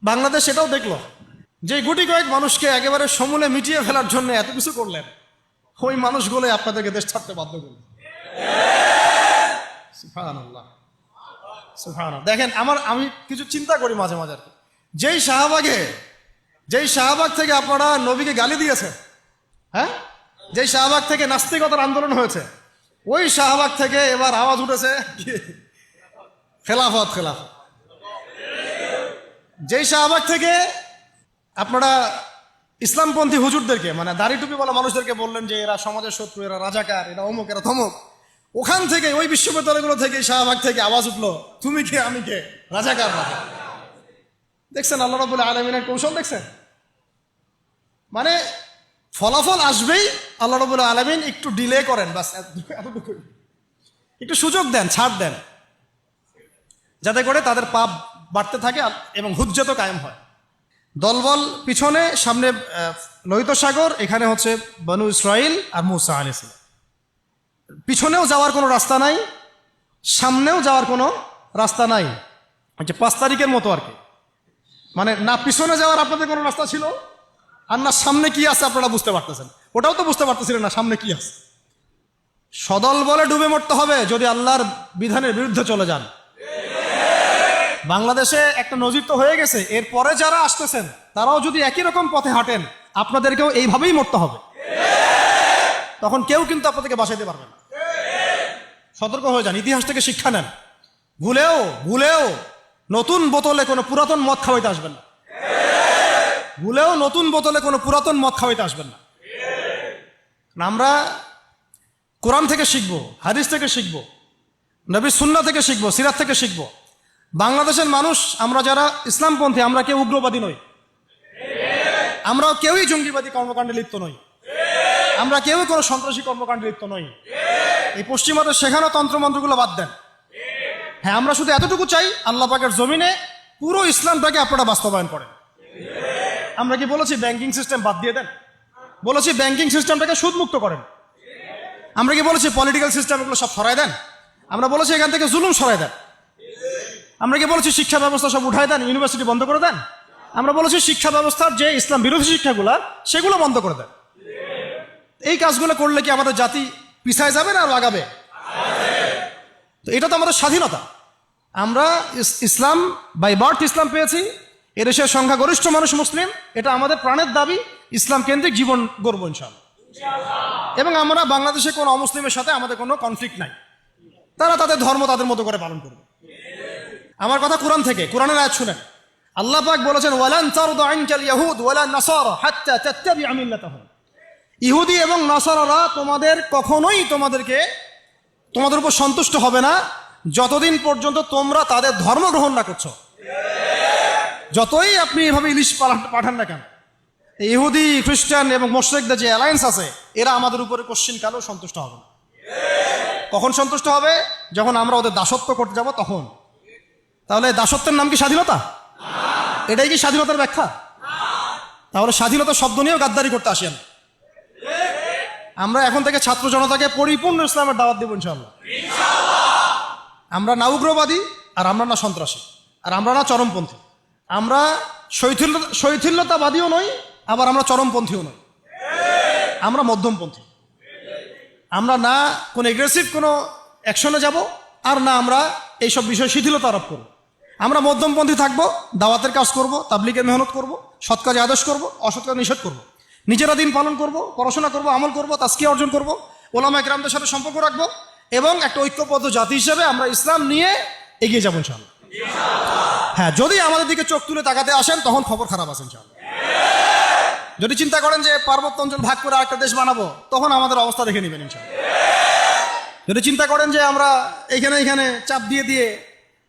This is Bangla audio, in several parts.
বাংলাদেশ এটাও দেখলো যে গুটি কয়েক মানুষকে একেবারে সমূলে মিটিয়ে ফেলার জন্য এত কিছু করলেন, ওই মানুষগুলো আপনাদেরকে দেশ ছাড়তে বাধ্য করলেন। সুবহানাল্লাহ, সুবহানাল্লাহ। দেখেন, আমি কিছু চিন্তা করি মাঝে মাঝে আর কি, যেই শাহবাগ থেকে আপনারা নবীকে গালি দিয়েছেন, হ্যাঁ, যেই শাহবাগ থেকে নাস্তিকতার আন্দোলন হয়েছে, ওই শাহবাগ থেকে এবার আওয়াজ উঠেছে খেলাফত। যেই শাহবাগ থেকে আপনারা ইসলামপন্থী হুজুরদেরকে, মানে দাড়ি টুপি বলা মানুষদেরকে বললেন যে এরা সমাজের শত্রু, এরা রাজাকার, এরা অমুক, এরা থমুক, ওখান থেকে, ওই বিশ্ববিদ্যালয়গুলো থেকে, শাহবাগ থেকে আওয়াজ উঠলো তুমি কে আমি কে, রাজাকার। দেখছেন আল্লাহ রাব্বুল আলামিনের কৌশল দেখছেন? মানে ফলাফল আসবেই, আল্লাহ রাব্বুল আলামিন একটু ডিলে করেন, বাস এতটুকু, একটু সুযোগ দেন, ছাড় দেন, যাতে করে তাদের পাপ বাড়তে থাকে এবং হুজ্জত কায়েম হয়। দলবল পিছনে, সামনে লোহিত সাগর, এখানে হচ্ছে বনু ইসরাইল আর মূসা আলাইহিস সালাম। পিছনেও যাওয়ার কোনো রাস্তা নাই, সামনেও যাওয়ার কোনো রাস্তা নাই। 5 তারিখের মতো আর কি, মানে না পিছনে যাওয়ার আপনাদের কোনো রাস্তা ছিল, আর না সামনে কি আছে আপনারা বুঝতে পারতেছেন, ওটাও তো বুঝতে পারতেছিলেন না সামনে কি আছে। সদল বলে ডুবে মরতে হবে যদি আল্লাহর বিধানের বিরুদ্ধে চলে যান। বাংলাদেশে একটা নজির তো হয়ে গেছে, এরপরে যারা আসতেছেন তারাও যদি একই রকম পথে হাঁটেন, আপনাদেরকেও এইভাবেই মরতে হবে। তখন কেউ কিন্তু আপনাদেরকে বাঁচাইতে পারবে না। সতর্ক হয়ে যান, ইতিহাস থেকে শিক্ষা নেন। ভুলেও নতুন বোতলে কোনো পুরাতন মদ খাওয়াইতে আসবেন না। ভুলেও নতুন বোতলে কোনো পুরাতন মদ খাওয়াইতে আসবেন না। আমরা কোরআন থেকে শিখবো, হাদিস থেকে শিখবো, নবীর সুন্নাহ থেকে শিখবো, সিরাত থেকে শিখবো। বাংলাদেশের মানুষ, আমরা যারা ইসলামপন্থী, আমরা কেউ উগ্রবাদী নই, আমরা কেউই জঙ্গিবাদী কর্মকাণ্ডে লিপ্ত নই, আমরা কেউই কোনো সন্ত্রাসী কর্মকাণ্ডে লিপ্ত নই। এই পশ্চিমাদের শেখানো তন্ত্রমন্ত্রগুলো বাদ দেন। হ্যাঁ, আমরা শুধু এতটুকু চাই, আল্লাহ পাকের জমিনে পুরো ইসলামটাকে আপনারা বাস্তবায়ন করেন। আমরা কি বলেছি ব্যাংকিং সিস্টেম বাদ দিয়ে দেন? বলেছি ব্যাংকিং সিস্টেমটাকে সুদমুক্ত করেন। আমরা কি বলেছি পলিটিক্যাল সিস্টেম এগুলো সব সরাই দেন? আমরা বলেছি এখান থেকে জুলুম সরাই দেন। আমরা কি বলেছি শিক্ষা ব্যবস্থা সব উঠাই দেন, ইউনিভার্সিটি বন্ধ করে দেন? আমরা বলেছি শিক্ষা ব্যবস্থার যে ইসলাম বিরোধী শিক্ষাগুলো, সেগুলো বন্ধ করে দেন। এই কাজগুলো করলে কি আমাদের জাতি পিছায় যাবে না লাগাবে? তো এটা তো আমাদের স্বাধীনতা। আমরা ইসলাম বাই বার্থ ইসলাম পেয়েছি, এদেশের সংখ্যাগরিষ্ঠ মানুষ মুসলিম, এটা আমাদের প্রাণের দাবি। ইসলাম কেন্দ্রিক জীবন গড়ব ইনশাআল্লাহ। এবং আমরা বাংলাদেশে কোনো অমুসলিমের সাথে আমাদের কোনো কনফ্লিক্ট নাই, তারা তাদের ধর্ম তাদের মতো করে পালন করবে। আমার কথা কোরআন থেকে, কোরআনের আয়াত শুনেন। আল্লাহ পাক বলেছেন, ওয়ালান তারদা আনকাল ইয়াহুদ ওয়ালা নাসারা হাত্তা তাত্তাবিআ মিল্লাতাহুম। ইহুদি এবং নাসারারা কখনোই তোমাদের উপর সন্তুষ্ট হবে না যতদিন পর্যন্ত তোমরা তাদের ধর্ম গ্রহণ না করছো। যতই আপনি এভাবে ইলিশ পাঠান না কেন, ইহুদি, খ্রিস্টান এবং মুশরিকদের যে অ্যালায়েন্স আছে, এরা আমাদের উপরে কোশ্চিন কালেও সন্তুষ্ট হবে না। কখন সন্তুষ্ট হবে? যখন আমরা ওদের দাসত্ব করতে যাব, তখন। তাহলে দাসত্বের নাম কি স্বাধীনতা? এটাই কি স্বাধীনতার ব্যাখ্যা? তাহলে স্বাধীনতা শব্দ নিয়েও গাদ্দারি করতে আসেন। আমরা এখন থেকে ছাত্র জনতাকে পরিপূর্ণ ইসলামের দাওয়াত দেব ইনশাআল্লাহ। আমরা না উগ্রবাদী, আর আমরা না সন্ত্রাসী, আর আমরা না চরমপন্থী। আমরা শৈথিল্যতাবাদীও নই, আবার আমরা চরমপন্থীও নই। আমরা মধ্যমপন্থী। আমরা না কোনো এগ্রেসিভ কোনো অ্যাকশনে যাব, আর না আমরা এইসব বিষয়ে শিথিলতা আরোপ করব। আমরা মধ্যমপন্থী থাকবো, দাওয়াতের কাজ করব, তাবলীগের মেহনত করব, সৎ কাজে আদেশ করব, অসৎ কাজ নিষেধ করব, নিজেরা দিন পালন করব, পড়াশোনা করব, আমল করব, তাজকিয়া অর্জন করব, ওলামা ইকরামদের সাথে সম্পর্ক রাখবো, এবং একটা ঐক্যবদ্ধ জাতি হিসেবে আমরা ইসলাম নিয়ে এগিয়ে যাবো ইনশাআল্লাহ। হ্যাঁ, যদি আমাদের দিকে চোখ তুলে তাকাতে আসেন, তখন খবর খারাপ আছে ইনশাআল্লাহ। যদি চিন্তা করেন যে পার্বত্য অঞ্চল ভাগ করে আরেকটা দেশ বানাবো, তখন আমাদের অবস্থা দেখে নেবেন ইনশাআল্লাহ। যদি চিন্তা করেন যে আমরা এইখানে চাপ দিয়ে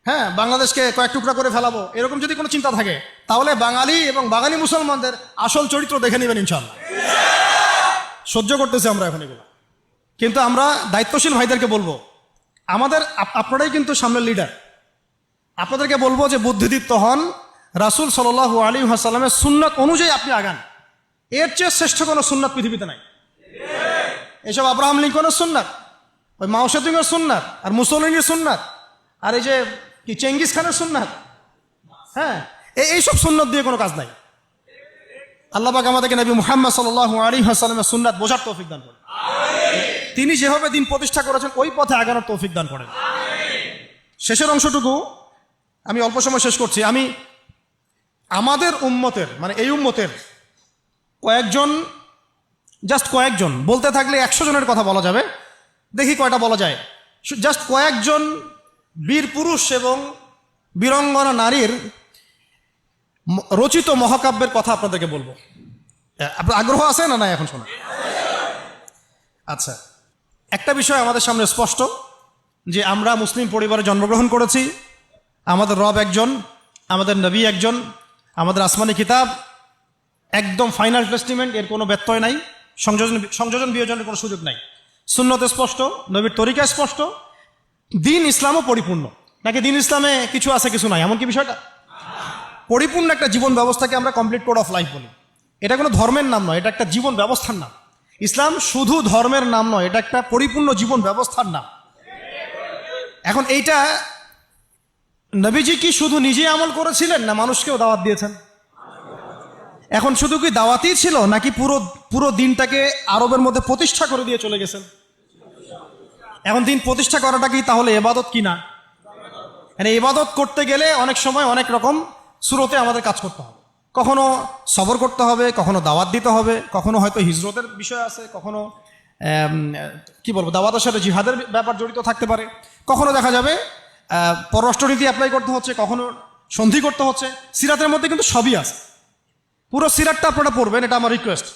হ্যাঁ বাংলাদেশকে কয়েক টুকরা করে ফেলাবো, এরকম যদি কোনো চিন্তা থাকে, তাহলে বাঙালি এবং বাঙালি মুসলমানদের আসল চরিত্র দেখে নেবেন ইনশাআল্লাহ। সহ্য করতেছি আমরা এখন এগুলো, কিন্তু আমরা দায়িত্বশীল ভাইদেরকে বলবো, আপনারাই কিন্তু সামনের লিডার। আপনাদেরকে বলবো যে বুদ্ধিদীপ্ত হন, রাসূল সাল্লাল্লাহু আলাইহি ওয়াসাল্লামের সুন্নাত অনুযায়ী আপনি আগান। এর চেয়ে শ্রেষ্ঠ কোনো সুন্নাত পৃথিবীতে নাই। এসব আব্রাহাম লিঙ্কনের সুন্নাত, ওই মাও সেতুংয়ের সুন্নাত, আর মুসলিনের সুন্নাত, আর এই যে কি চেঙ্গিস খানের সুন্নাত, হ্যাঁ, এইসব সুন্নত দিয়ে কোনো কাজ নাই। আল্লাহ পাক আমাদেরকে নবী মুহাম্মদ সাল্লাল্লাহু আলাইহি ওয়াসাল্লামের সুন্নাত বোঝার তৌফিক দান করেন। তিনি যেভাবে দিন প্রতিষ্ঠা করেছেন ওই পথে আগানোর তৌফিক দান করেন। শেষের অংশটুকু আমি অল্প সময় শেষ করছি। আমি আমাদের উম্মতের মানে এই উম্মতের কয়েকজন বলতে থাকলে 100 জনের কথা বলা যাবে, দেখি কয়টা বলা যায়। জাস্ট কয়েকজন বীর পুরুষ এবং বীরঙ্গনা নারীর রচিত মহাকাব্যের কথা আপনাদেরকে বলবো। আপনার আগ্রহ আছে না এখন শোনা? আচ্ছা, একটা বিষয় আমাদের সামনে স্পষ্ট যে আমরা মুসলিম পরিবারে জন্মগ্রহণ করেছি। আমাদের রব একজন, আমাদের নবী একজন, আমাদের আসমানি কিতাব একদম ফাইনাল টেস্টিমেন্ট, এর কোনো ব্যত্যয় নাই, সংযোজন বিয়োজনের কোনো সুযোগ নাই। সুন্নতে স্পষ্ট, নবীর তরিকা স্পষ্ট, দিন ইসলামও পরিপূর্ণ। নাকি দিন ইসলামে কিছু আছে কিছু নাই, এমনকি বিষয়টা পরিপূর্ণ একটা জীবন ব্যবস্থাকে আমরা কমপ্লিট কোড অফ লাইফ বলি। এটা কোনো ধর্মের নাম নয়, এটা একটা জীবন ব্যবস্থার নাম। ইসলাম শুধু ধর্মের নাম নয়, এটা একটা পরিপূর্ণ জীবন ব্যবস্থার নাম। এখন এইটা নবীজি কি শুধু নিজে আমল করেছিলেন না মানুষকেও দাওয়াত দিয়েছেন? এখন শুধু কি দাওয়াতই ছিল নাকি পুরো দিনটাকে আরবের মধ্যে প্রতিষ্ঠা করে দিয়ে চলে গেছেন? এখন দিন প্রতিষ্ঠা করাটা কি তাহলে ইবাদত কি না? মানে ইবাদত করতে গেলে অনেক সময় অনেক রকম সুরতে আমাদের কাজ করতে হবে। কখনো সবর করতে হবে, কখনো দাওয়াত দিতে হবে, কখনো হয়তো হিজরতের বিষয় আছে, কখনো দাওয়াতের সাথে জিহাদের ব্যাপার জড়িত থাকতে পারে, কখনো দেখা যাবে পররাষ্ট্রনীতি অ্যাপ্লাই করতে হচ্ছে, কখনো সন্ধি করতে হচ্ছে। সিরাতের মধ্যে কিন্তু সবই আছে। পুরো সিরাতটা আপনারা পড়বেন, এটা আমার রিকোয়েস্ট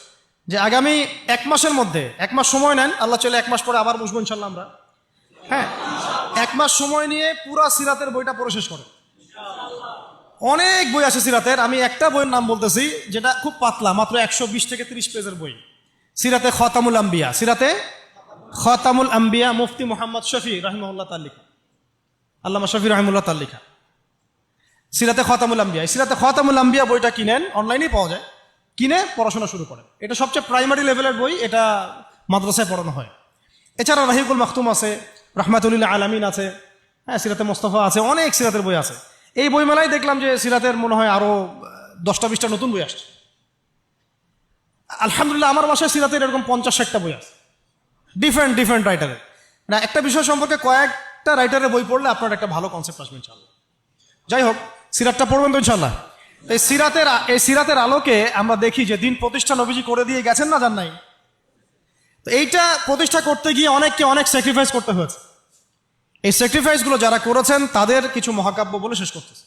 যে আগামী 1 মাসের মধ্যে 1 মাস সময় নেন। আল্লাহ চলে 1 মাস পরে আবার বসবো ইনশাল্লাহ আমরা। হ্যাঁ, 1 মাস সময় নিয়ে পুরো সিরাতের বইটা পড়ে শেষ করে। অনেক বই আছে সিরাতের, আমি একটা বইয়ের নাম বলতেছি যেটা খুব পাতলা, মাত্র 120 থেকে 30 পেজের বই। সিরাতে খতামুল আম্বিয়া, সিরাতে খতামুল আম্বিয়া, মুফতি মোহাম্মদ শফি রাহিমাহুল্লাহ তার লেখা, আল্লামা শফি রাহিমাহুল্লাহ তার লেখা সিরাতে খতামুল আম্বিয়া। সিরাতে খতামুল আম্বিয়া বইটা কিনেন, অনলাইনেই পাওয়া যায়, কিনে পড়াশোনা শুরু করেন। এটা সবচেয়ে প্রাইমারি লেভেলের বই, এটা মাদ্রাসায় পড়ানো হয়। এছাড়া রাহিকুল মাখতুম আছে, রহমাতুল্লিল আলামিন আছে, হ্যাঁ, সিরাতে মোস্তফা আছে, অনেক সিরাতের বই আছে। এই বইমেলায় দেখলাম যে সিরাতের মনে হয় আরো 10টা-20টা নতুন বই আসছে। আলহামদুলিল্লাহ, আমার বাসায় সিরাতের এরকম 50-60টা বই আছে, ডিফারেন্ট রাইটারের। না, একটা বিষয় সম্পর্কে কয়েকটা রাইটারের বই পড়লে আপনার একটা ভালো কনসেপ্ট আসবে ইনশাল্লাহ। যাই হোক, সিরাতটা পড়বেন তো ইনশাল্লাহ। এই সিরাতের আলোকে আমরা দেখি যে দিন প্রতিষ্ঠা নবীজি করে দিয়ে গেছেন না, যান নাই? তো এইটা প্রতিষ্ঠা করতে গিয়ে অনেককে অনেক স্যাক্রিফাইস করতে হয়েছে। এই স্যাক্রিফাইসগুলো যারা করেছেন তাদের কিছু মহাকাব্য বলে শেষ করতেছে।